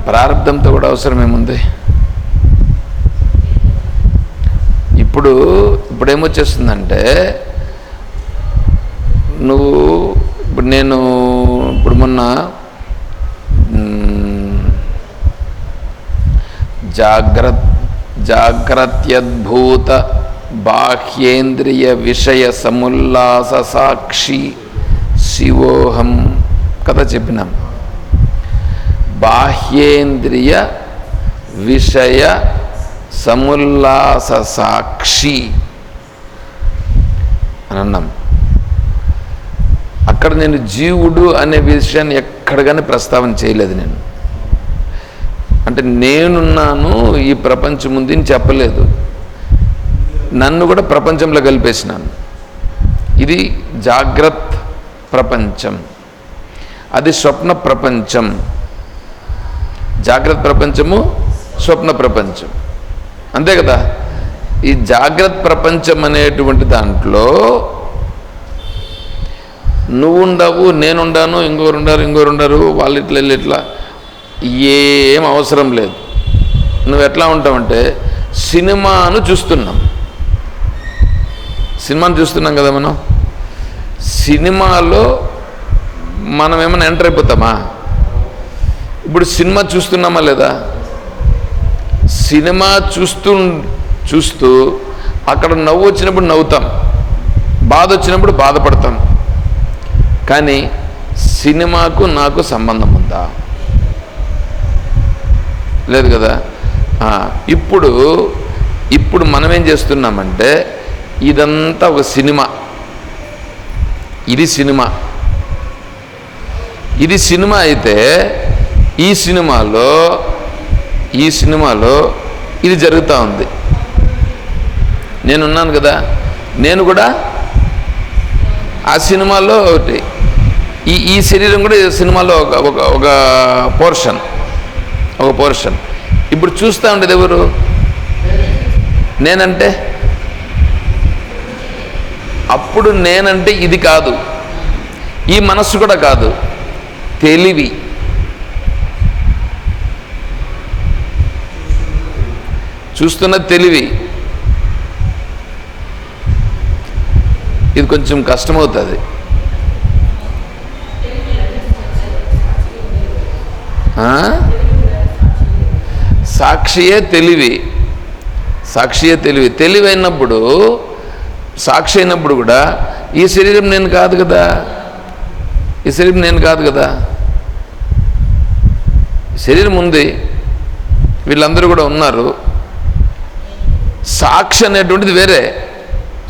ప్రారంధంతో కూడా అవసరమేముంది? ఇప్పుడు ఏమొచ్చేస్తుందంటే, ఇప్పుడు మొన్న జాగ్రత్యద్భూత బాహ్యేంద్రియ విషయ సముల్లాస సాక్షి శివోహం కథ చెప్పినాం. బాహ్యేంద్రియ విషయ సముల్లాస సాక్షి అని అన్నాం. అక్కడ నేను జీవుడు అనే విషయాన్ని ఎక్కడ కానీ ప్రస్తావన చేయలేదు. నేను అంటే నేనున్నాను ఈ ప్రపంచం ఉంది అని చెప్పలేదు. నన్ను కూడా ప్రపంచంలో కలిపేసినాను. ఇది జాగ్రత్త ప్రపంచం, అది స్వప్న ప్రపంచం. జాగ్రత్త ప్రపంచము, స్వప్న ప్రపంచం, అంతే కదా. ఈ జాగ్రత్త ప్రపంచం అనేటువంటి దాంట్లో నువ్వు ఉండవు, నేనుండాను, ఇంకోరు ఉండరు, వాళ్ళు ఇట్లా ఏం అవసరం లేదు. నువ్వు ఎట్లా ఉంటావంటే సినిమాను చూస్తున్నాం కదా మనం. సినిమాలో మనం ఏమైనా ఎంటర్ అయిపోతామా? ఇప్పుడు సినిమా చూస్తున్నామా లేదా? సినిమా చూస్తూ అక్కడ నవ్వు వచ్చినప్పుడు నవ్వుతాం, బాధ వచ్చినప్పుడు బాధపడతాం. కానీ సినిమాకు నాకు సంబంధం ఉందా? లేదు కదా. ఇప్పుడు మనం ఏం చేస్తున్నామంటే ఇదంతా ఒక సినిమా. ఇది సినిమా అయితే ఈ సినిమాలో ఇది జరుగుతూ ఉంది. నేనున్నాను కదా, నేను కూడా ఆ సినిమాలో ఒకటి. ఈ శరీరం కూడా సినిమాలో ఒక పోర్షన్. ఇప్పుడు చూస్తూ ఉండేది ఎవరు? నేనంటే. అప్పుడు నేనంటే ఇది కాదు, ఈ మనస్సు కూడా కాదు, తెలివి. చూస్తున్న తెలివి. ఇది కొంచెం కష్టమవుతుంది. సాక్షియే తెలివి. తెలివైనప్పుడు, సాక్షి అయినప్పుడు కూడా ఈ శరీరం నేను కాదు కదా. శరీరం ఉంది, వీళ్ళందరూ కూడా ఉన్నారు. సాక్షి అనేటువంటిది వేరే,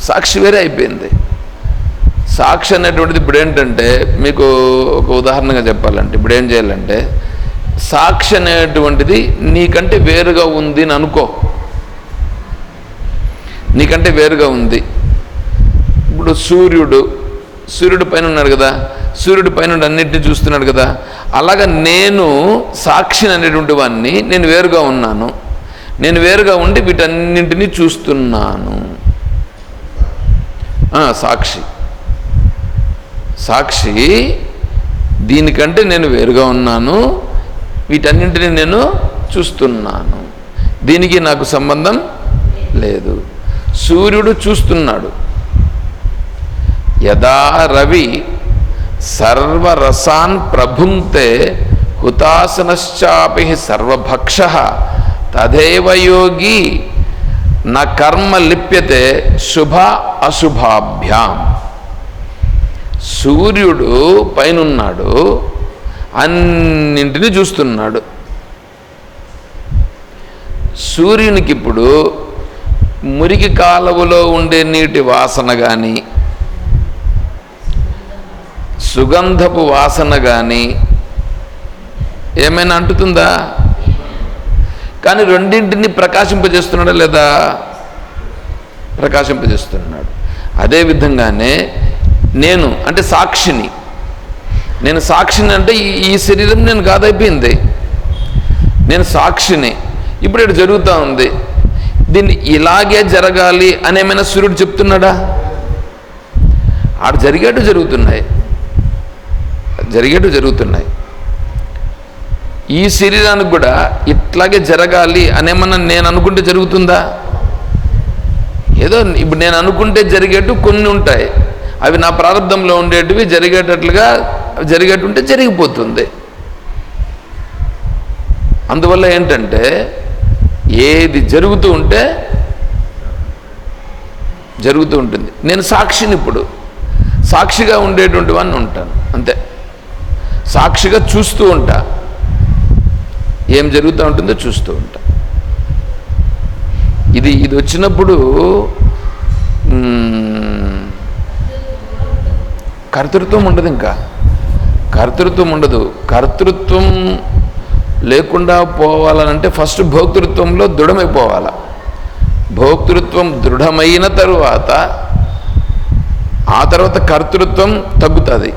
సాక్షి వేరే అయిపోయింది. సాక్షి అనేటువంటిది ఇప్పుడు ఏంటంటే, మీకు ఒక ఉదాహరణగా చెప్పాలంటే, ఇప్పుడు ఏం చేయాలంటే, సాక్షి అనేటువంటిది నీకంటే వేరుగా ఉంది అని అనుకో. నీకంటే వేరుగా ఉంది. ఇప్పుడు సూర్యుడు పైన ఉన్నాడు కదా, సూర్యుడి పైన అన్నింటినీ చూస్తున్నాడు కదా. అలాగా నేను సాక్షిని అనేటువంటి వాడిని, నేను వేరుగా ఉన్నాను. నేను వేరుగా ఉండి వీటన్నింటినీ చూస్తున్నాను. సాక్షి దీనికంటే నేను వేరుగా ఉన్నాను, వీటన్నింటినీ నేను చూస్తున్నాను. దీనికి నాకు సంబంధం లేదు. సూర్యుడు చూస్తున్నాడు. యదా రవి సర్వరసాన్ ప్రభుంక్తే హుతాసనశ్చాపి సర్వభక్షః తదేవ యోగి న కర్మ లిప్యతే శుభ అశుభాభ్యాం. సూర్యుడు పైనున్నాడు, అన్నింటినీ చూస్తున్నాడు. సూర్యునికి ఇప్పుడు మురికి కాలువలో ఉండే నీటి వాసన కానీ, సుగంధపు వాసన కానీ ఏమైనా అంటుతుందా? కానీ రెండింటిని ప్రకాశింపజేస్తున్నాడా లేదా? ప్రకాశింపజేస్తున్నాడు. అదేవిధంగానే నేను అంటే సాక్షిని. నేను సాక్షిని అంటే ఈ శరీరం నేను కాదైపోయింది. నేను సాక్షిని. ఇప్పుడు ఇక్కడ జరుగుతూ ఉంది. దీన్ని ఇలాగే జరగాలి అని ఏమైనా సూర్యుడు చెప్తున్నాడా? ఆడ జరిగేట్టు జరుగుతున్నాయి. ఈ శరీరానికి కూడా ఇట్లాగే జరగాలి అనేమన్నా నేను అనుకుంటే జరుగుతుందా? ఏదో ఇప్పుడు నేను అనుకుంటే జరిగేట్టు కొన్ని ఉంటాయి, అవి నా ప్రారంభంలో ఉండేటివి జరిగేటుంటే జరిగిపోతుంది. అందువల్ల ఏంటంటే ఏది జరుగుతూ ఉంటే జరుగుతూ ఉంటుంది. నేను సాక్షిని, ఇప్పుడు సాక్షిగా ఉండేటువంటి వాడిని ఉంటాను అంతే. సాక్షిగా చూస్తూ ఉంటా, ఏం జరుగుతూ ఉంటుందో చూస్తూ ఉంటా. ఇది వచ్చినప్పుడు కర్తృత్వం ఉండదు, ఇంకా కర్తృత్వం ఉండదు. కర్తృత్వం లేకుండా పోవాలనంటే ఫస్ట్ భోక్తృత్వంలో దృఢమైపోవాలి. భోక్తృత్వం దృఢమైన తరువాత ఆ తర్వాత కర్తృత్వం తగ్గుతుంది.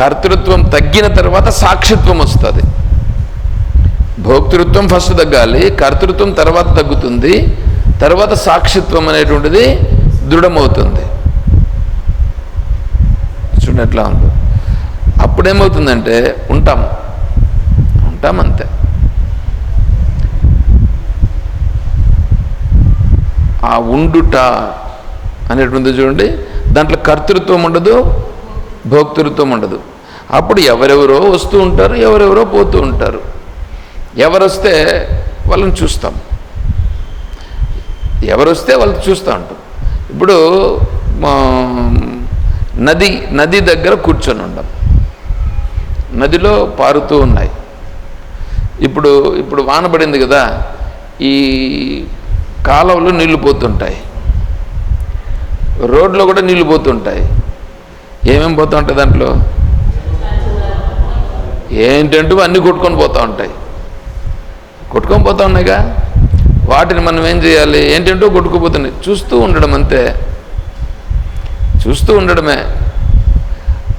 కర్తృత్వం తగ్గిన తర్వాత సాక్షిత్వం వస్తుంది. భోక్తృత్వం ఫస్ట్ తగ్గాలి, కర్తృత్వం తర్వాత తగ్గుతుంది, తర్వాత సాక్షిత్వం అనేటువంటిది దృఢమవుతుంది. చూడండి ఎట్లా ఉందో. అప్పుడేమవుతుందంటే ఉంటాం అంతే. ఆ ఉండుట అనేటువంటి చూడండి, దాంట్లో కర్తృత్వం ఉండదు, భోక్తృత్వం ఉండదు. అప్పుడు ఎవరెవరో వస్తూ ఉంటారు, ఎవరెవరో పోతూ ఉంటారు. ఎవరొస్తే వాళ్ళని చూస్తాం, ఎవరొస్తే వాళ్ళని చూస్తూ ఉంటాం. ఇప్పుడు నది దగ్గర కూర్చొని ఉండం, నదిలో పారుతూ ఉన్నాయి. ఇప్పుడు వాన పడింది కదా, ఈ కాలువలో నీళ్లు పోతుంటాయి, రోడ్లో కూడా నీళ్లు పోతుంటాయి. ఏమేమి పోతూ ఉంటాయి దాంట్లో? ఏంటంటూ అన్నీ కొట్టుకొని పోతూ ఉంటాయి, కొట్టుకొని పోతూ ఉన్నాయిగా. వాటిని మనం ఏం చేయాలి? ఏంటంటో కొట్టుకుపోతున్నాయి, చూస్తూ ఉండడం అంతే, చూస్తూ ఉండడమే.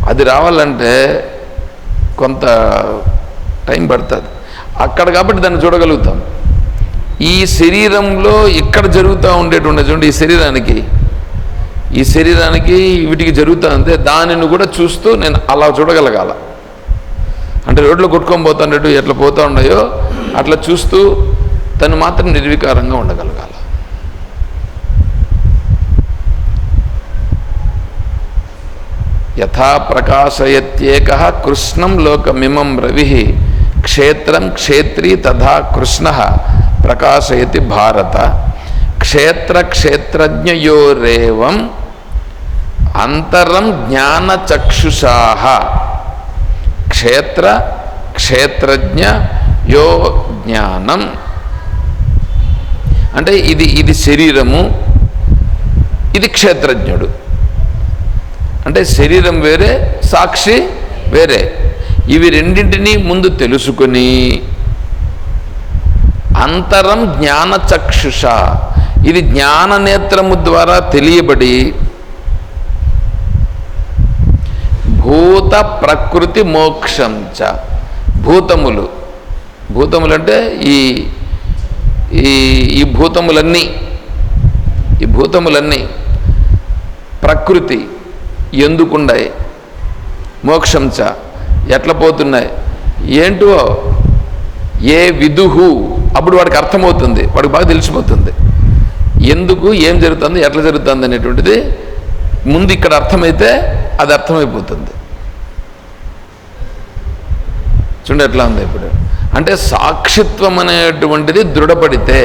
అది రావాలంటే కొంత టైం పడుతుంది అక్కడ, కాబట్టి దాన్ని చూడగలుగుతాం. ఈ శరీరంలో ఇక్కడ జరుగుతూ ఉండేటువంటి చూడండి, ఈ శరీరానికి వీటికి జరుగుతూ ఉంటే దానిని కూడా చూస్తూ నేను అలా చూడగలగాల. అంటే రోడ్లో కొట్టుకొని పోతాండేటు ఎట్లా పోతూ ఉన్నాయో అట్లా చూస్తూ తను మాత్రం నిర్వికారంగా ఉండగలగాల. యథా ప్రకాశయత్యేక కృష్ణం లోకమిమం రవి క్షేత్రం క్షేత్రీ తథా కృష్ణ ప్రకాశయతి భారత. క్షేత్రజ్ఞయోరేవం అంతరం జ్ఞానచక్షుషా. క్షేత్రజ్ఞ యో జ్ఞానం అంటే ఇది శరీరము, ఇది క్షేత్రజ్ఞుడు. అంటే శరీరం వేరే, సాక్షి వేరే. ఇవి రెండింటినీ ముందు తెలుసుకొని అంతరం జ్ఞానచక్షుష, ఇది జ్ఞాననేత్రము ద్వారా తెలియబడి భూత ప్రకృతి మోక్షం చ. భూతములు అంటే ఈ భూతములన్నీ ప్రకృతి ఎందుకున్నాయి, మోక్షం చ ఎట్లా పోతున్నాయి, ఏంటో ఏ విదుహు. అప్పుడు వాడికి అర్థమవుతుంది, వాడికి బాగా తెలిసిపోతుంది ఎందుకు, ఏం జరుగుతుంది, ఎట్లా జరుగుతుంది అనేటువంటిది. ముందు ఇక్కడ అర్థమైతే అది అర్థమైపోతుంది. చూడండి ఎట్లా ఉంది ఇప్పుడు. అంటే సాక్షిత్వం అనేటువంటిది దృఢపడితే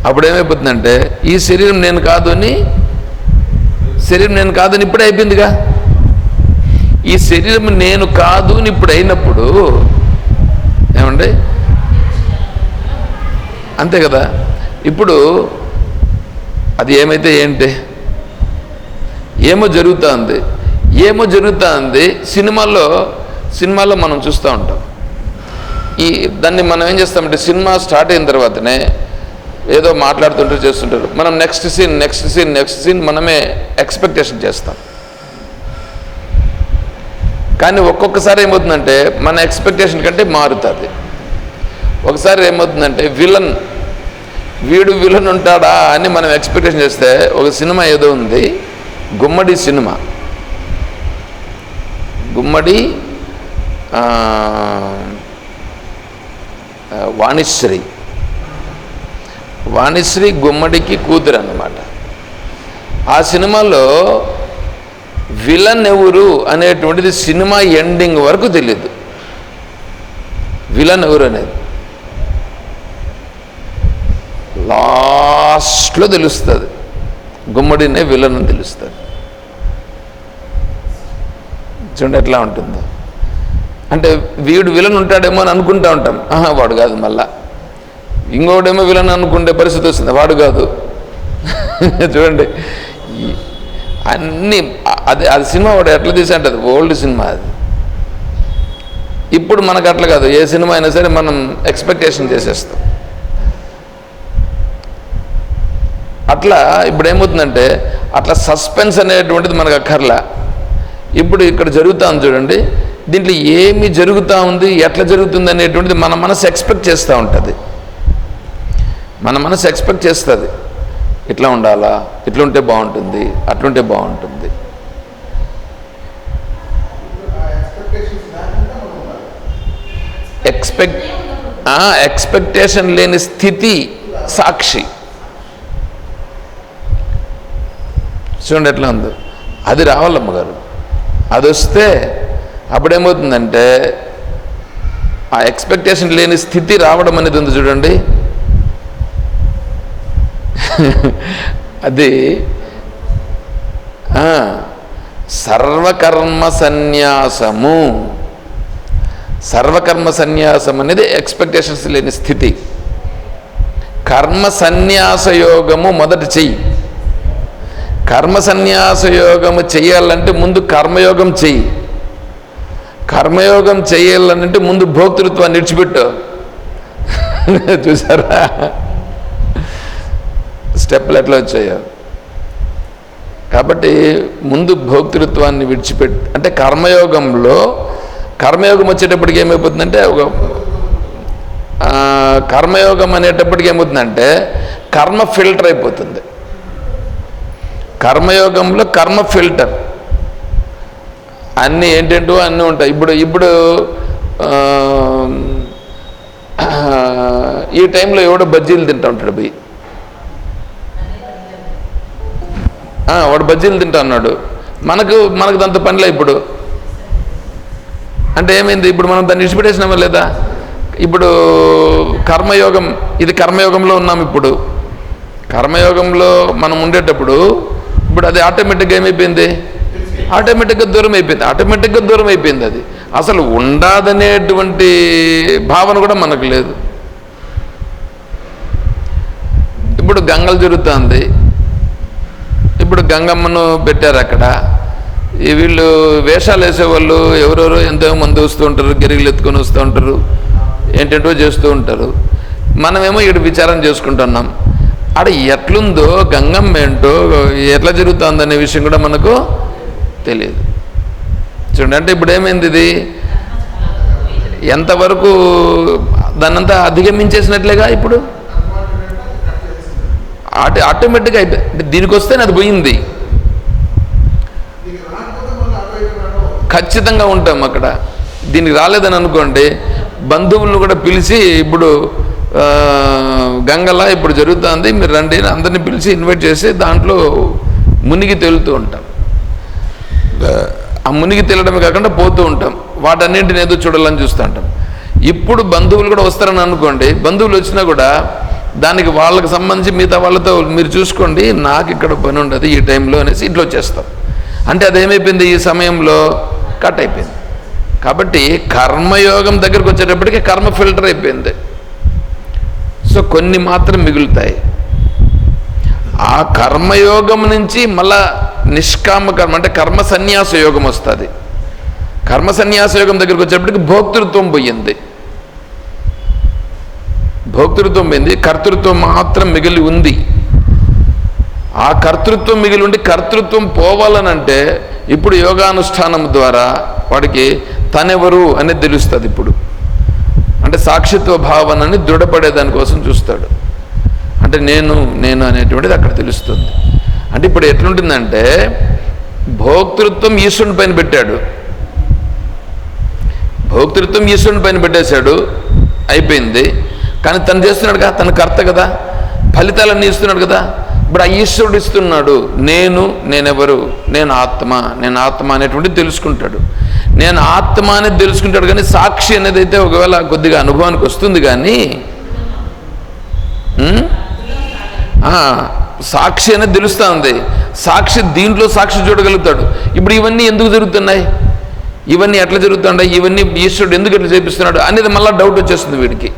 అప్పుడు ఏమైపోతుందంటే ఈ శరీరం నేను కాదు అని ఇప్పుడే అయిపోయిందిగా. ఈ శరీరం నేను కాదు అని ఇప్పుడు అయినప్పుడు ఏమండి, అంతే కదా. ఇప్పుడు అది ఏమైతే ఏంటి, ఏమో జరుగుతుంది. సినిమాల్లో మనం చూస్తూ ఉంటాం. దాన్ని మనం ఏం చేస్తామంటే సినిమా స్టార్ట్ అయిన తర్వాతనే ఏదో మాట్లాడుతుంటారు, చేస్తుంటారు. మనం నెక్స్ట్ సీన్ మనమే ఎక్స్పెక్టేషన్ చేస్తాం. కానీ ఒక్కొక్కసారి ఏమవుతుందంటే మన ఎక్స్పెక్టేషన్ కంటే మారుతుంది. ఒకసారి ఏమవుతుందంటే వీడు విలన్ ఉంటాడా అని మనం ఎక్స్పెక్టేషన్ చేస్తే ఒక సినిమా ఏదో ఉంది, గుమ్మడి సినిమా, వాణిశ్రీ గుమ్మడికి కూతురు అన్నమాట. ఆ సినిమాలో విలన్ ఎవరు అనేటువంటిది సినిమా ఎండింగ్ వరకు తెలియదు. విలన్ ఎవరు అనేది లాస్ట్లో తెలుస్తుంది. గుమ్మడినే విలన్ అని తెలుస్తుంది. చూడండి ఎట్లా ఉంటుందో. అంటే వీడు విలన్ ఉంటాడేమో అని అనుకుంటూ ఉంటాం. వాడు కాదు. మళ్ళా ఇంకోడేమో విలన్ అనుకుంటే పరిస్థితి వస్తుంది. వాడు కాదు. చూడండి అన్నీ అది సినిమా వాడు ఎట్లా తీసంటే అది ఓల్డ్ సినిమా అది. ఇప్పుడు మనకు అట్లా కాదు. ఏ సినిమా అయినా సరే మనం ఎక్స్పెక్టేషన్ చేసేస్తాం. అట్లా ఇప్పుడు ఏమవుతుందంటే అట్లా సస్పెన్స్ అనేటువంటిది మనకు అక్కర్లా. ఇప్పుడు ఇక్కడ జరుగుతూ ఉంది చూడండి. దీంట్లో ఏమి జరుగుతూ ఉంది, ఎట్లా జరుగుతుంది అనేటువంటిది మన మనసు ఎక్స్పెక్ట్ చేస్తూ ఉంటుంది. మన మనసు ఎక్స్పెక్ట్ చేస్తుంది. ఇట్లా ఉండాలా, ఇట్లుంటే బాగుంటుంది, అట్లుంటే బాగుంటుంది. ఎక్స్పెక్టేషన్ లేని స్థితి సాక్షి. చూడండి ఎట్లా ఉందో. అది రావాలమ్మ గారు. అది వస్తే అప్పుడేమవుతుందంటే ఆ ఎక్స్పెక్టేషన్ లేని స్థితి రావడం అనేది ఉంది చూడండి. అది సర్వకర్మ సన్యాసము. సర్వకర్మ సన్యాసం అనేది ఎక్స్పెక్టేషన్స్ లేని స్థితి. కర్మ సన్యాస యోగము మొదట చెయ్యి. కర్మ సన్యాస యోగము చెయ్యాలంటే ముందు కర్మయోగం చెయ్యి. కర్మయోగం చేయాలంటే ముందు భోక్తృత్వాన్ని విడిచిపెట్టు. చూసారా స్టెప్లు ఎట్లా వచ్చాయో. కాబట్టి ముందు భోక్తృత్వాన్ని విడిచిపెట్టి అంటే కర్మయోగం వచ్చేటప్పటికి ఏమైపోతుందంటే కర్మయోగం అనేటప్పటికి ఏమవుతుందంటే కర్మ ఫిల్టర్ అయిపోతుంది. కర్మయోగంలో కర్మ ఫిల్టర్ అన్నీ ఏంటంటూ అన్నీ ఉంటాయి. ఇప్పుడు ఈ టైంలో ఎవడో బజ్జీలు తింటా ఉంటాడు పోయి. వాడు బజ్జీలు తింటా అన్నాడు. మనకు అంత పనిలే ఇప్పుడు. అంటే ఏమైంది, ఇప్పుడు మనం దాన్ని విడిచిపెట్టేసినామా లేదా? ఇప్పుడు కర్మయోగం, ఇది కర్మయోగంలో ఉన్నాం. ఇప్పుడు కర్మయోగంలో మనం ఉండేటప్పుడు ఇప్పుడు అది ఆటోమేటిక్గా ఏమైపోయింది, ఆటోమేటిక్గా దూరం అయిపోయింది. అది అసలు ఉండాదనేటువంటి భావన కూడా మనకు లేదు. ఇప్పుడు గంగలు జరుగుతుంది. ఇప్పుడు గంగమ్మను పెట్టారు అక్కడ. వీళ్ళు వేషాలు వేసేవాళ్ళు ఎవరెవరో ఎంతో మంది వస్తూ ఉంటారు, గిరిగిలు ఎత్తుకొని వస్తూ ఉంటారు, ఏంటంటో చేస్తూ ఉంటారు. మనమేమో ఇక్కడ విచారం చేసుకుంటున్నాం. ఆడ ఎట్లుందో గంగమ్మ ఏంటో ఎట్లా జరుగుతుందనే విషయం కూడా మనకు తెలియదు. చూడండి, అంటే ఇప్పుడు ఏమైంది, ఇది ఎంతవరకు దాన్నంతా అధిగమించేసినట్లేగా. ఇప్పుడు ఆటోమేటిక్గా అయిపోయి దీనికి వస్తేనే అది పోయింది. ఖచ్చితంగా ఉంటాం అక్కడ. దీనికి రాలేదని అనుకోండి, బంధువులను కూడా పిలిచి ఇప్పుడు గంగలా ఇప్పుడు జరుగుతుంది, మీరు రండి, అందరినీ పిలిచి ఇన్వైట్ చేసి దాంట్లో మునిగి తేలుతూ ఉంటాం. ఆ మునిగి తేలడమే కాకుండా పోతూ ఉంటాం. వాటన్నింటిని ఏదో చూడాలని చూస్తూ ఉంటాం. ఇప్పుడు బంధువులు కూడా వస్తారని అనుకోండి, బంధువులు వచ్చినా కూడా దానికి వాళ్ళకి సంబంధించి మిగతా వాళ్ళతో మీరు చూసుకోండి, నాకు ఇక్కడ పని ఉండదు ఈ టైంలో అనేసి ఇంట్లో వచ్చేస్తాం. అంటే అదేమైపోయింది, ఈ సమయంలో కట్ అయిపోయింది. కాబట్టి కర్మయోగం దగ్గరకు వచ్చేటప్పటికి కర్మ ఫిల్టర్ అయిపోయింది. సో కొన్ని మాత్రం మిగులుతాయి. ఆ కర్మయోగం నుంచి మళ్ళా నిష్కామ కర్మ అంటే కర్మ సన్యాస యోగం వస్తుంది. కర్మ సన్యాస యోగం దగ్గరకు వచ్చేటప్పటికి భోక్తృత్వం పోయింది. కర్తృత్వం మాత్రం మిగిలి ఉంది. ఆ కర్తృత్వం మిగిలి ఉండి కర్తృత్వం పోవాలనంటే ఇప్పుడు యోగానుష్ఠానం ద్వారా వాడికి తనెవరు అనేది తెలుస్తుంది. ఇప్పుడు అంటే సాక్షిత్వ భావనని దృఢపడేదానికోసం చూస్తాడు. అంటే నేను అనేటువంటిది అక్కడ తెలుస్తుంది. అంటే ఇప్పుడు ఎట్లుంటుందంటే భోక్తృత్వం ఈశ్వరుని పైన పెట్టాడు. భోక్తృత్వం ఈశ్వరుని పైన పెట్టేశాడు. అయిపోయింది. కానీ తను చేస్తున్నాడు కదా, తన కర్త కదా, ఫలితాలన్నీ ఇస్తున్నాడు కదా. ఇప్పుడు ఆ ఈశ్వరుడు ఇస్తున్నాడు. నేనెవరు, నేను ఆత్మ అనేటువంటిది తెలుసుకుంటాడు. నేను ఆత్మ అనేది తెలుసుకుంటాడు. కానీ సాక్షి అనేది అయితే ఒకవేళ కొద్దిగా అనుభవానికి వస్తుంది. కానీ సాక్షి అనేది తెలుస్తూ ఉంది. సాక్షి దీంట్లో సాక్షి చూడగలుగుతాడు. ఇప్పుడు ఇవన్నీ ఎందుకు జరుగుతున్నాయి, ఇవన్నీ ఎట్లా జరుగుతున్నాయి, ఇవన్నీ ఈశ్వరుడు ఎందుకు ఎట్లా చేపిస్తున్నాడు అనేది మళ్ళీ డౌట్ వచ్చేస్తుంది వీడికి.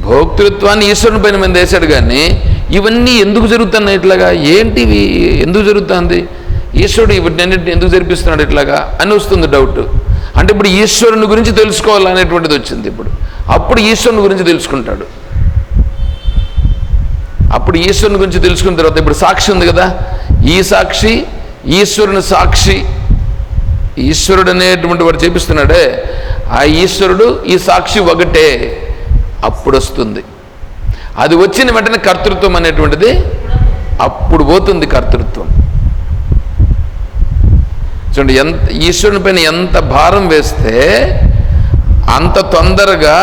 భోక్తృత్వాన్ని ఈశ్వరుని పైన మీద వేశాడు. కానీ ఇవన్నీ ఎందుకు జరుగుతున్నాయి ఇట్లాగా, ఏంటివి ఎందుకు జరుగుతుంది, ఈశ్వరుడు ఇవన్నింటిని ఎందుకు జరిపిస్తున్నాడు ఇట్లాగా అని వస్తుంది డౌట్. అంటే ఇప్పుడు ఈశ్వరుని గురించి తెలుసుకోవాలనేటువంటిది వచ్చింది. అప్పుడు ఈశ్వరుని గురించి తెలుసుకుంటాడు. అప్పుడు ఈశ్వరుని గురించి తెలుసుకున్న తర్వాత ఇప్పుడు సాక్షి ఉంది కదా, ఈ సాక్షి ఈశ్వరుని సాక్షి, ఈశ్వరుడు అనేటువంటి వాడు చేపిస్తున్నాడే, ఆ ఈశ్వరుడు ఈ సాక్షి ఒకటే. అప్పుడు వస్తుంది. అది వచ్చిన వెంటనే కర్తృత్వం అనేటువంటిది అప్పుడు పోతుంది. కర్తృత్వం చూడండి, ఈశ్వరుని పైన ఎంత భారం వేస్తే అంత తొందరగా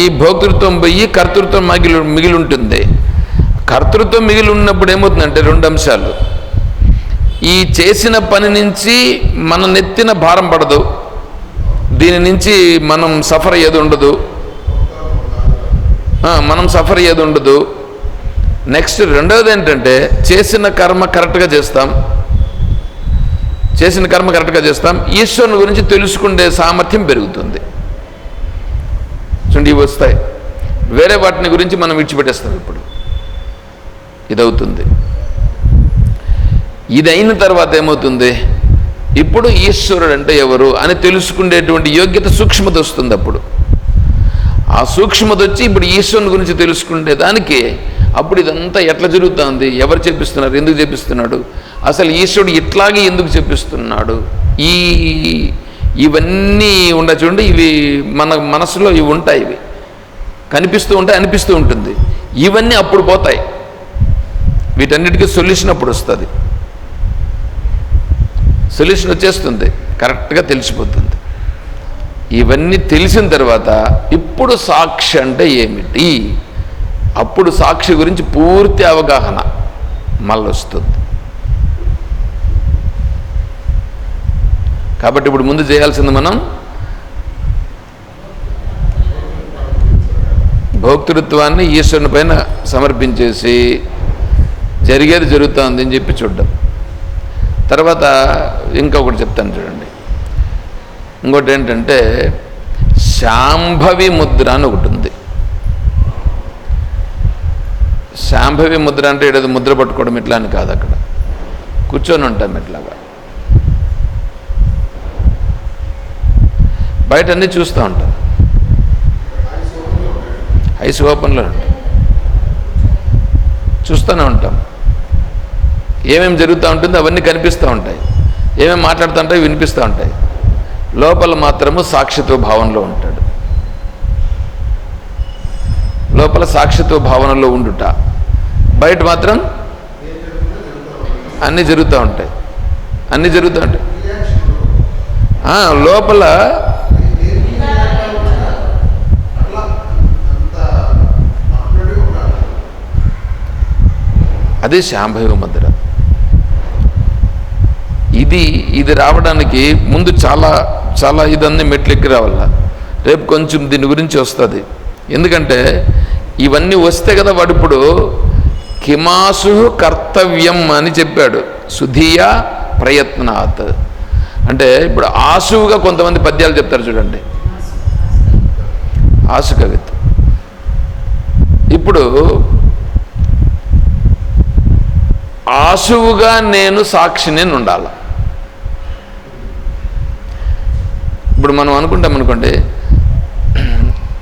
ఈ భోక్తృత్వం పోయి కర్తృత్వం మిగిలి ఉంటుంది. కర్తృత్వం మిగిలి ఉన్నప్పుడు ఏమవుతుందంటే 2 అంశాలు. ఈ చేసిన పని నుంచి మన నెత్తిన భారం పడదు, దీని నుంచి మనం సఫర్ అయ్యేది ఉండదు. నెక్స్ట్ రెండవది ఏంటంటే చేసిన కర్మ కరెక్ట్గా చేస్తాం. ఈశ్వరుని గురించి తెలుసుకునే సామర్థ్యం పెరుగుతుంది. చూడండి, ఇవి వస్తాయి. వేరే వాటిని గురించి మనం విడిచిపెట్టేస్తాం. ఇప్పుడు ఇదవుతుంది. ఇది అయిన తర్వాత ఏమవుతుంది, ఇప్పుడు ఈశ్వరుడు అంటే ఎవరు అని తెలుసుకునేటువంటి యోగ్యత, సూక్ష్మత వస్తుంది. ఆ సూక్ష్మత వచ్చి ఇప్పుడు ఈశ్వరుని గురించి తెలుసుకునే దానికి అప్పుడు ఇదంతా ఎట్లా జరుగుతుంది, ఎవరు చెప్పిస్తున్నారు, ఎందుకు చెప్పిస్తున్నాడు, అసలు ఈశ్వరుడు ఇట్లాగే ఎందుకు చెప్పిస్తున్నాడు, ఇవన్నీ చూడండి. ఇవి మన మనసులో ఇవి ఉంటాయి, ఇవి కనిపిస్తూ ఉంటాయి, అనిపిస్తూ ఉంటుంది. ఇవన్నీ అప్పుడు పోతాయి. వీటన్నిటికీ సొల్యూషన్ అప్పుడు వస్తుంది. సొల్యూషన్ వచ్చేస్తుంది, కరెక్ట్గా తెలిసిపోతుంది. ఇవన్నీ తెలిసిన తర్వాత ఇప్పుడు సాక్షి అంటే ఏమిటి, అప్పుడు సాక్షి గురించి పూర్తి అవగాహన మళ్ళీ వస్తుంది. కాబట్టి ఇప్పుడు ముందు చేయాల్సింది మనం భోక్తృత్వాన్ని ఈశ్వరుని పైన సమర్పించేసి జరిగేది జరుగుతుంది అని చెప్పి చూడడం. తర్వాత ఇంకొకటి చెప్తాను చూడండి. ఇంకోటి ఏంటంటే శాంభవి ముద్ర అని ఒకటి ఉంది. శాంభవి ముద్ర అంటే ఏదో ముద్ర పట్టుకోవడం ఇట్లా అని కాదు, అక్కడ కూర్చొని ఉంటాం ఇట్లాగా, బయట అన్నీ చూస్తూ ఉంటాం, ఐస్ ఓపెన్లో ఉంటాం, చూస్తూనే ఉంటాం. ఏమేమి జరుగుతూ ఉంటుందో అవన్నీ కనిపిస్తూ ఉంటాయి, ఏమేమి మాట్లాడుతూ ఉంటాయి వినిపిస్తూ ఉంటాయి. లోపల మాత్రము సాక్షిత్వ భావనలో ఉంటాడు. లోపల సాక్షిత్వ భావనలో ఉండుట, బయట మాత్రం అన్నీ జరుగుతూ ఉంటాయి. లోపల అదే శాంభవి ముద్ర. ఇది రావడానికి ముందు చాలా చాలా ఇదన్నీ మెట్లెక్కి రావాల. రేపు కొంచెం దీని గురించి వస్తుంది. ఎందుకంటే ఇవన్నీ వస్తే కదా వాడు ఇప్పుడు కిమాసు కర్తవ్యం అని చెప్పాడు. సుధీయ ప్రయత్నాత్ అంటే ఇప్పుడు ఆసువుగా కొంతమంది పద్యాలు చెప్తారు చూడండి, ఆసు కవిత్వం. ఇప్పుడు ఆసువుగా నేను సాక్షిని ఉండాల. ఇప్పుడు మనం అనుకుంటాం అనుకోండి,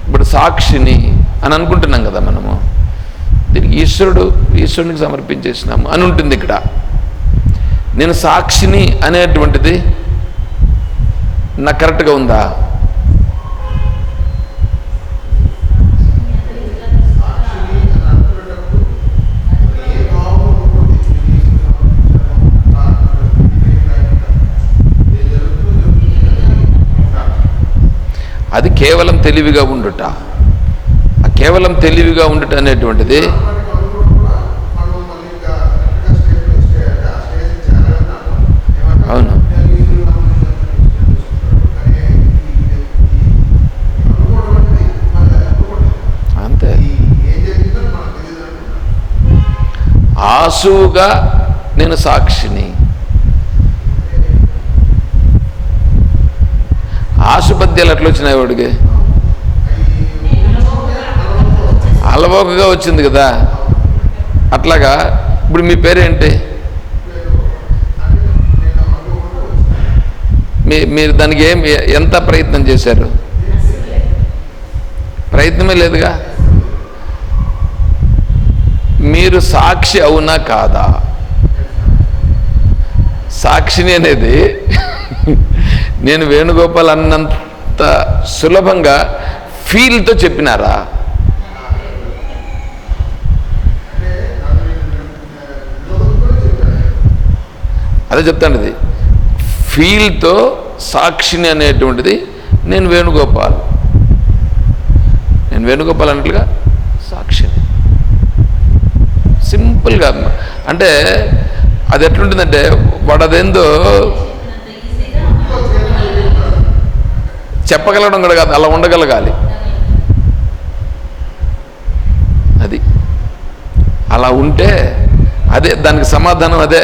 ఇప్పుడు సాక్షిని అని అనుకుంటున్నాం కదా మనము, దీనికి ఈశ్వరునికి సమర్పించేసినాము అని ఉంటుంది. ఇక్కడ నేను సాక్షిని అనేటువంటిది నాకు కరెక్ట్గా ఉందా? అది కేవలం తెలివిగా ఉండుట. ఆ కేవలం తెలివిగా ఉండుట అనేటువంటిది అవును. అంతే. ఆసువుగా నేను సాక్షిని. ఆసుపత్యాలు ఎట్లా వచ్చినాయి వాడికి? అలవోకగా వచ్చింది కదా. అట్లాగా ఇప్పుడు మీ పేరేంటి? మీరు దానికి ఎంత ప్రయత్నం చేశారు? ప్రయత్నమే లేదుగా. మీరు సాక్షి అవునా కాదా? సాక్షిని అనేది నేను వేణుగోపాల్ అన్నంత సులభంగా ఫీల్తో చెప్పినారా? అదే చెప్తాను. ఫీల్తో సాక్షిని అనేటువంటిది నేను వేణుగోపాల్ అన్నట్లుగా సాక్షిని. సింపుల్గా. అంటే అది ఎట్లుంటుందంటే వాడు అదేందో చెప్పగలగడం కూడా కాదు, అలా ఉండగలగాలి. అది అలా ఉంటే అదే దానికి సమాధానం. అదే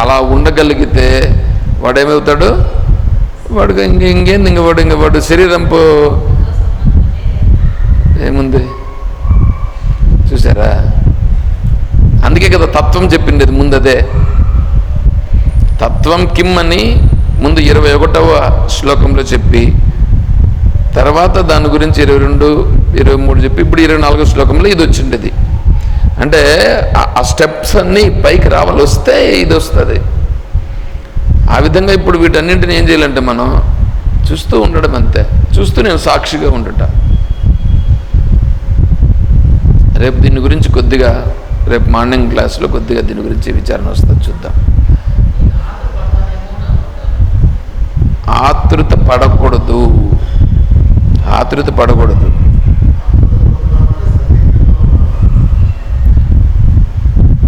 అలా ఉండగలిగితే వాడేమవుతాడు? వాడు వాడు శరీరంపు ఏముంది చూసారా? అందుకే కదా తత్వం చెప్పింది ముందు. అదే తత్వం కిమ్ అని ముందు 21వ శ్లోకంలో చెప్పి, తర్వాత దాని గురించి 22, 23 చెప్పి, ఇప్పుడు 24వ శ్లోకంలో ఇది వచ్చిండేది. అంటే ఆ స్టెప్స్ అన్నీ పైకి రావాలి, వస్తే ఇది వస్తుంది. ఆ విధంగా ఇప్పుడు వీటన్నింటిని ఏం చేయాలంటే మనం చూస్తూ ఉండడం. అంతే. చూస్తూ నేను సాక్షిగా ఉండట. రేపు దీని గురించి కొద్దిగా, రేపు మార్నింగ్ క్లాస్లో కొద్దిగా దీని గురించి విచారణ వస్తుంది, చూద్దాం. ఆతృత పడకూడదు.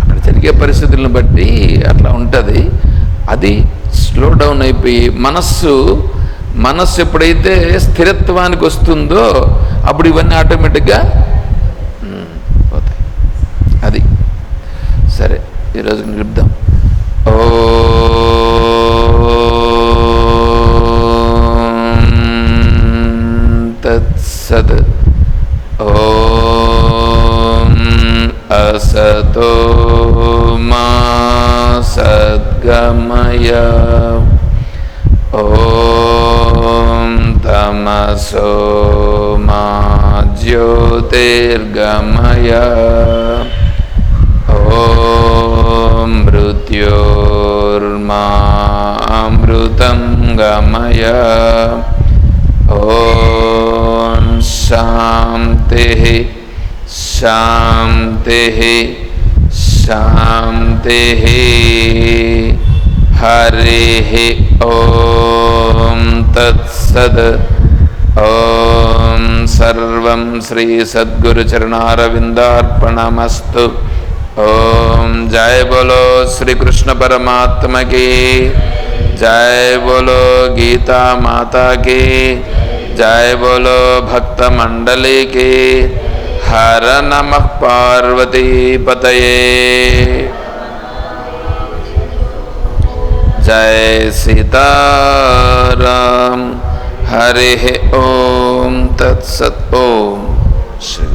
అక్కడ జరిగే పరిస్థితులను బట్టి అట్లా ఉంటుంది. అది స్లో డౌన్ అయిపోయి మనస్సు ఎప్పుడైతే స్థిరత్వానికి వస్తుందో అప్పుడు ఇవన్నీ ఆటోమేటిక్గా పోతాయి. అది సరే, ఈరోజు నిలుపుదాం. తత్సత్. అసతో మా సద్గమయ. తమసో మా జ్యోతిర్గమయ. మృత్యోర్మా అమృతం గమయ. శాంతి శాంతి. హరి ఓం తత్సద్. ఓం సర్వం శ్రీ సద్గురు చరణారవిందార్పణమస్తు. ఓం జయ బోలో శ్రీ కృష్ణ పరమాత్మ की जय, बोलो गीता माता की जय, बोलो भक्त मंडली की हर नमः पार्वती पतये। जय सीताराम। हरि ओम तत्सत्। ओम श्री